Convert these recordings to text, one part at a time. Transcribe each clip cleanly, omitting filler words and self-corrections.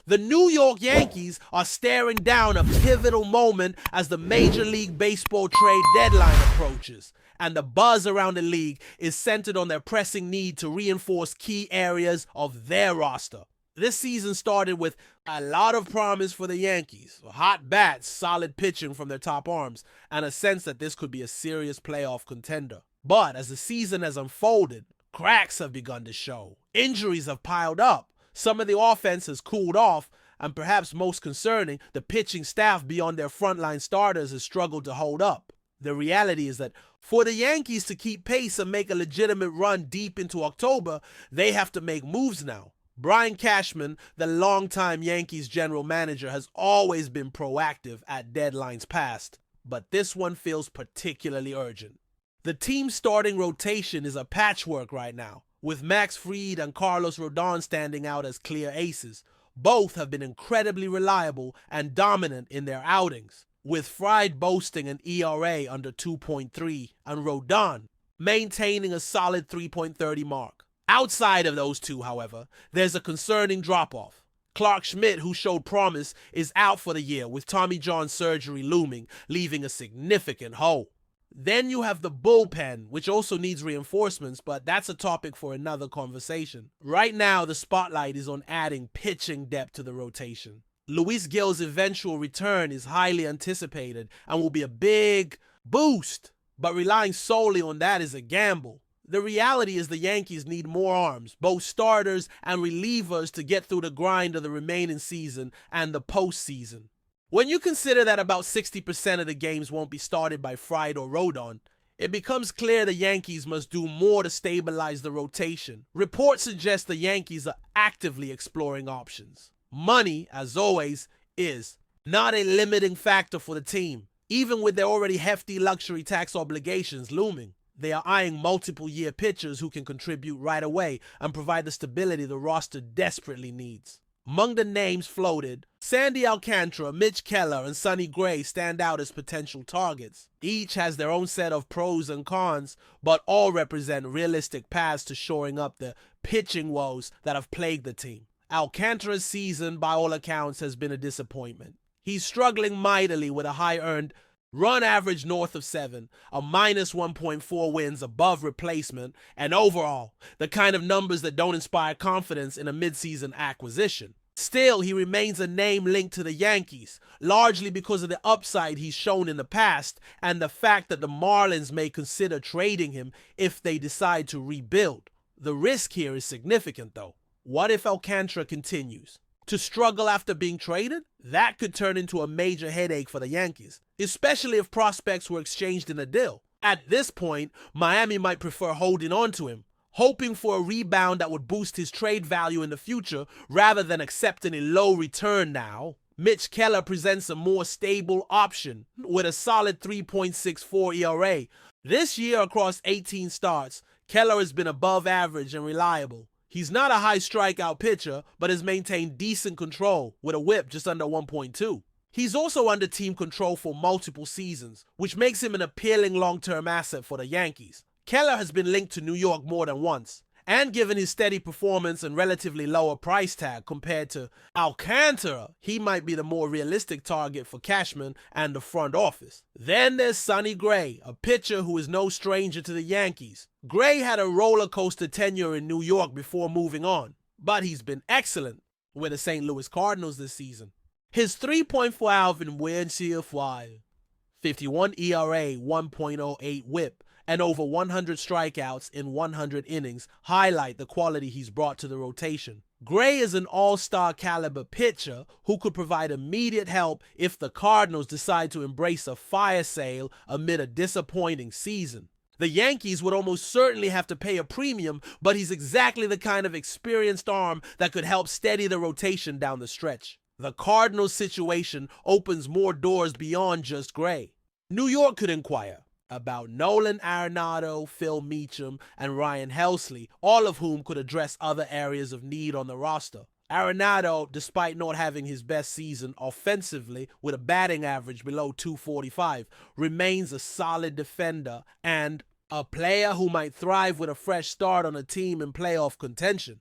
The New York Yankees are staring down a pivotal moment as the Major League Baseball trade deadline approaches, and the buzz around the league is centered on their pressing need to reinforce key areas of their roster. This season started with a lot of promise for the Yankees. Hot bats, solid pitching from their top arms, and a sense that this could be a serious playoff contender. But as the season has unfolded, cracks have begun to show. Injuries have piled up. Some of the offense has cooled off, and perhaps most concerning, the pitching staff beyond their frontline starters has struggled to hold up. The reality is that for the Yankees to keep pace and make a legitimate run deep into October, they have to make moves now. Brian Cashman, the longtime Yankees general manager, has always been proactive at deadlines past, but this one feels particularly urgent. The team's starting rotation is a patchwork right now, with Max Fried and Carlos Rodon standing out as clear aces. Both have been incredibly reliable and dominant in their outings, with Fried boasting an ERA under 2.3 and Rodon maintaining a solid 3.30 mark. Outside of those two, however, there's a concerning drop-off. Clark Schmidt, who showed promise, is out for the year with Tommy John surgery looming, leaving a significant hole. Then you have the bullpen, which also needs reinforcements, but that's a topic for another conversation. Right now, the spotlight is on adding pitching depth to the rotation. Luis Gil's eventual return is highly anticipated and will be a big boost, but relying solely on that is a gamble. The reality is the Yankees need more arms, both starters and relievers, to get through the grind of the remaining season and the postseason. When you consider that about 60% of the games won't be started by Fried or Rodon, it becomes clear the Yankees must do more to stabilize the rotation. Reports suggest the Yankees are actively exploring options. Money, as always, is not a limiting factor for the team, even with their already hefty luxury tax obligations looming. They are eyeing multiple-year pitchers who can contribute right away and provide the stability the roster desperately needs. Among the names floated, Sandy Alcantara, Mitch Keller, and Sonny Gray stand out as potential targets. Each has their own set of pros and cons, but all represent realistic paths to shoring up the pitching woes that have plagued the team. Alcantara's season, by all accounts, has been a disappointment. He's struggling mightily with a high-earned run average north of 7, a minus 1.4 wins above replacement, and overall, the kind of numbers that don't inspire confidence in a midseason acquisition. Still, he remains a name linked to the Yankees, largely because of the upside he's shown in the past and the fact that the Marlins may consider trading him if they decide to rebuild. The risk here is significant, though. What if Alcantara continues to struggle after being traded? That could turn into a major headache for the Yankees, especially if prospects were exchanged in a deal. At this point, Miami might prefer holding on to him, hoping for a rebound that would boost his trade value in the future rather than accepting a low return now. Mitch Keller presents a more stable option with a solid 3.64 ERA. This year, across 18 starts, Keller has been above average and reliable. He's not a high strikeout pitcher, but has maintained decent control with a whip just under 1.2. He's also under team control for multiple seasons, which makes him an appealing long-term asset for the Yankees. Keller has been linked to New York more than once, and given his steady performance and relatively lower price tag compared to Alcantara, he might be the more realistic target for Cashman and the front office. Then there's Sonny Gray, a pitcher who is no stranger to the Yankees. Gray had a roller coaster tenure in New York before moving on, but he's been excellent with the St. Louis Cardinals this season. His 3.4 Alvin Winsfield, 51 ERA, 1.08 whip, and over 100 strikeouts in 100 innings highlight the quality he's brought to the rotation. Gray is an all-star caliber pitcher who could provide immediate help if the Cardinals decide to embrace a fire sale amid a disappointing season. The Yankees would almost certainly have to pay a premium, but he's exactly the kind of experienced arm that could help steady the rotation down the stretch. The Cardinals' situation opens more doors beyond just Gray. New York could inquire about Nolan Arenado, Phil Meacham, and Ryan Helsley, all of whom could address other areas of need on the roster. Arenado, despite not having his best season offensively with a batting average below 245, remains a solid defender and a player who might thrive with a fresh start on a team in playoff contention.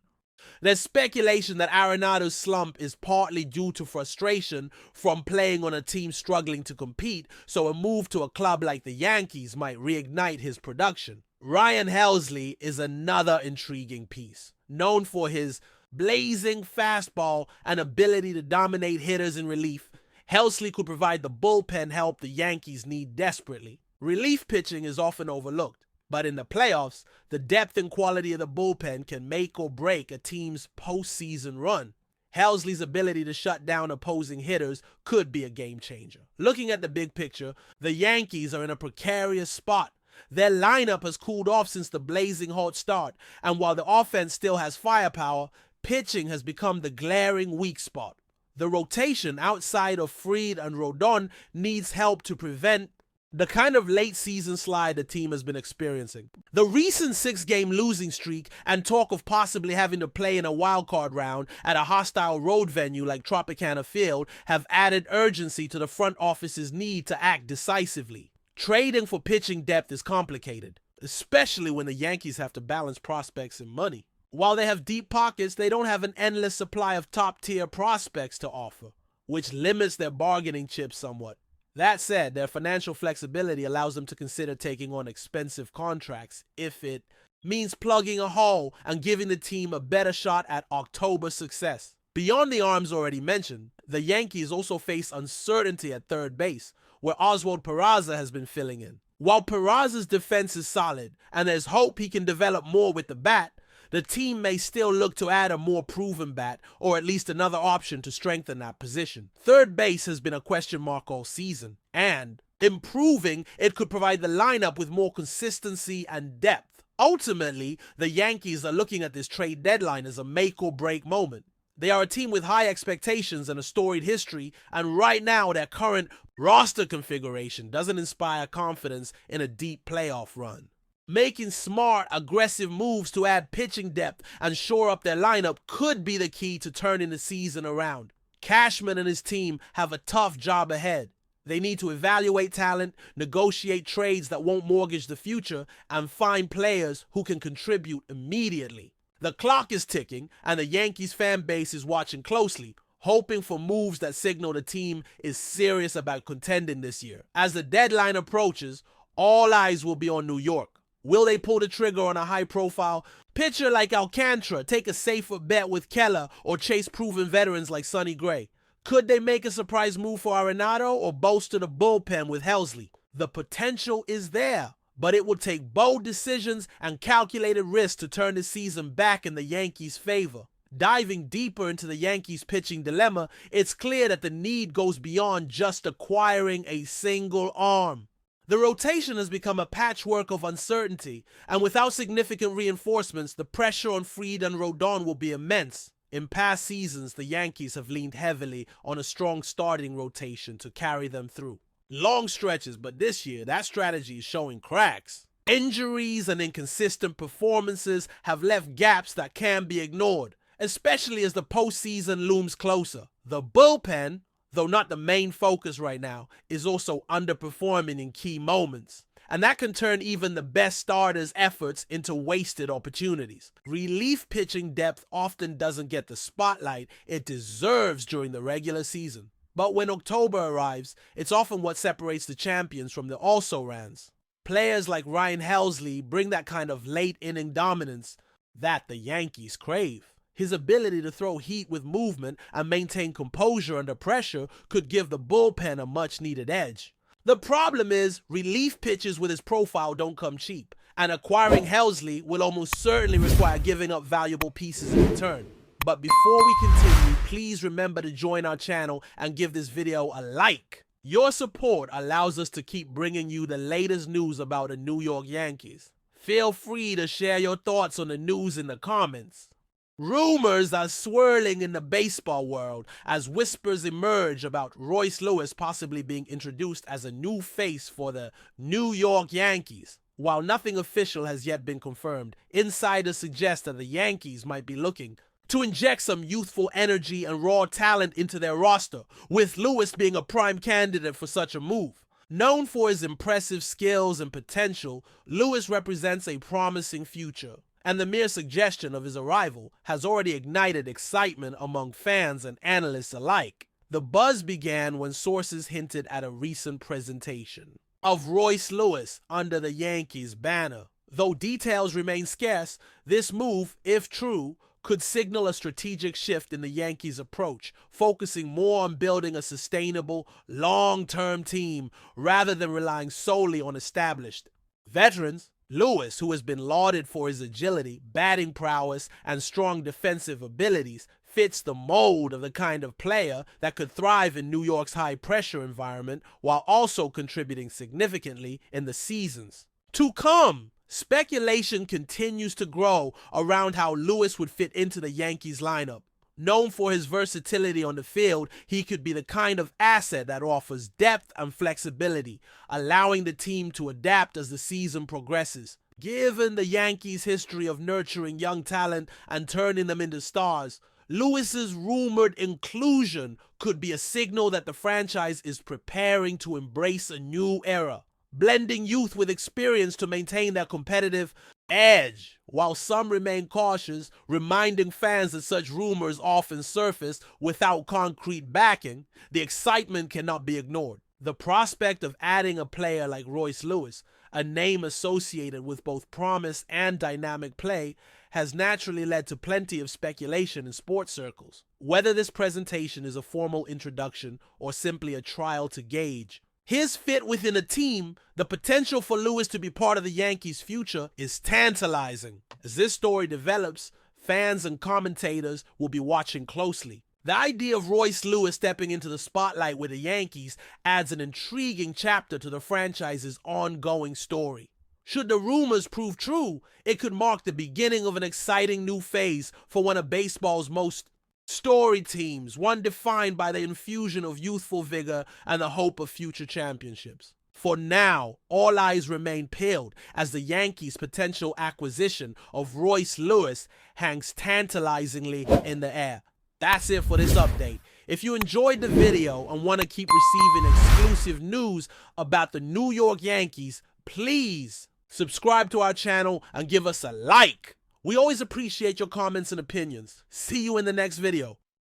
There's speculation that Arenado's slump is partly due to frustration from playing on a team struggling to compete, so a move to a club like the Yankees might reignite his production. Ryan Helsley is another intriguing piece, known for his blazing fastball and ability to dominate hitters in relief. Helsley could provide the bullpen help the Yankees need desperately. Relief pitching is often overlooked, but in the playoffs, the depth and quality of the bullpen can make or break a team's postseason run. Helsley's ability to shut down opposing hitters could be a game changer. Looking at the big picture, the Yankees are in a precarious spot. Their lineup has cooled off since the blazing hot start, and while the offense still has firepower, pitching has become the glaring weak spot. The rotation outside of Fried and Rodon needs help to prevent the kind of late season slide the team has been experiencing. The recent 6-game losing streak and talk of possibly having to play in a wildcard round at a hostile road venue like Tropicana Field have added urgency to the front office's need to act decisively. Trading for pitching depth is complicated, especially when the Yankees have to balance prospects and money. While they have deep pockets, they don't have an endless supply of top-tier prospects to offer, which limits their bargaining chips somewhat. That said, their financial flexibility allows them to consider taking on expensive contracts if it means plugging a hole and giving the team a better shot at October success. Beyond the arms already mentioned, the Yankees also face uncertainty at third base, where Oswald Peraza has been filling in. While Peraza's defense is solid and there's hope he can develop more with the bat, the team may still look to add a more proven bat or at least another option to strengthen that position. Third base has been a question mark all season, and improving it could provide the lineup with more consistency and depth. Ultimately, the Yankees are looking at this trade deadline as a make or break moment. They are a team with high expectations and a storied history, and right now their current roster configuration doesn't inspire confidence in a deep playoff run. Making smart, aggressive moves to add pitching depth and shore up their lineup could be the key to turning the season around. Cashman and his team have a tough job ahead. They need to evaluate talent, negotiate trades that won't mortgage the future, and find players who can contribute immediately. The clock is ticking, and the Yankees fan base is watching closely, hoping for moves that signal the team is serious about contending this year. As the deadline approaches, all eyes will be on New York. Will they pull the trigger on a high-profile pitcher like Alcantara, take a safer bet with Keller, or chase proven veterans like Sonny Gray? Could they make a surprise move for Arenado or bolster the bullpen with Helsley? The potential is there, but it will take bold decisions and calculated risks to turn the season back in the Yankees' favor. Diving deeper into the Yankees' pitching dilemma, it's clear that the need goes beyond just acquiring a single arm. The rotation has become a patchwork of uncertainty, and without significant reinforcements, the pressure on Fried and Rodon will be immense. In past seasons, the Yankees have leaned heavily on a strong starting rotation to carry them through long stretches, but this year, that strategy is showing cracks. Injuries and inconsistent performances have left gaps that can't be ignored, especially as the postseason looms closer. The bullpen, though not the main focus right now, is also underperforming in key moments. And that can turn even the best starters' efforts into wasted opportunities. Relief pitching depth often doesn't get the spotlight it deserves during the regular season. But when October arrives, it's often what separates the champions from the also-rans. Players like Ryan Helsley bring that kind of late-inning dominance that the Yankees crave. His ability to throw heat with movement and maintain composure under pressure could give the bullpen a much-needed edge. The problem is, relief pitches with his profile don't come cheap, and acquiring Helsley will almost certainly require giving up valuable pieces in return. But before we continue, please remember to join our channel and give this video a like. Your support allows us to keep bringing you the latest news about the New York Yankees. Feel free to share your thoughts on the news in the comments. Rumors are swirling in the baseball world as whispers emerge about Royce Lewis possibly being introduced as a new face for the New York Yankees. While nothing official has yet been confirmed, insiders suggest that the Yankees might be looking to inject some youthful energy and raw talent into their roster, with Lewis being a prime candidate for such a move. Known for his impressive skills and potential, Lewis represents a promising future. and the mere suggestion of his arrival has already ignited excitement among fans and analysts alike. The buzz began when sources hinted at a recent presentation of Royce Lewis under the Yankees banner. Though details remain scarce, this move, if true, could signal a strategic shift in the Yankees' approach, focusing more on building a sustainable, long-term team rather than relying solely on established veterans. Lewis, who has been lauded for his agility, batting prowess, and strong defensive abilities, fits the mold of the kind of player that could thrive in New York's high-pressure environment while also contributing significantly in the seasons to come. Speculation continues to grow around how Lewis would fit into the Yankees lineup. Known for his versatility on the field, he could be the kind of asset that offers depth and flexibility, allowing the team to adapt as the season progresses. Given the Yankees' history of nurturing young talent and turning them into stars, Lewis's rumored inclusion could be a signal that the franchise is preparing to embrace a new era, blending youth with experience to maintain their competitive edge. While some remain cautious, reminding fans that such rumors often surface without concrete backing, the excitement cannot be ignored. The prospect of adding a player like Royce Lewis, a name associated with both promise and dynamic play, has naturally led to plenty of speculation in sports circles. Whether this presentation is a formal introduction or simply a trial to gauge his fit within a team, the potential for Lewis to be part of the Yankees' future is tantalizing. As this story develops, fans and commentators will be watching closely. The idea of Royce Lewis stepping into the spotlight with the Yankees adds an intriguing chapter to the franchise's ongoing story. Should the rumors prove true, it could mark the beginning of an exciting new phase for one of baseball's most story teams, one defined by the infusion of youthful vigor and the hope of future championships. For now, all eyes remain peeled as the Yankees' potential acquisition of Royce Lewis hangs tantalizingly in the air. That's it for this update. If you enjoyed the video and want to keep receiving exclusive news about the New York Yankees, please subscribe to our channel and give us a like. We always appreciate your comments and opinions. See you in the next video.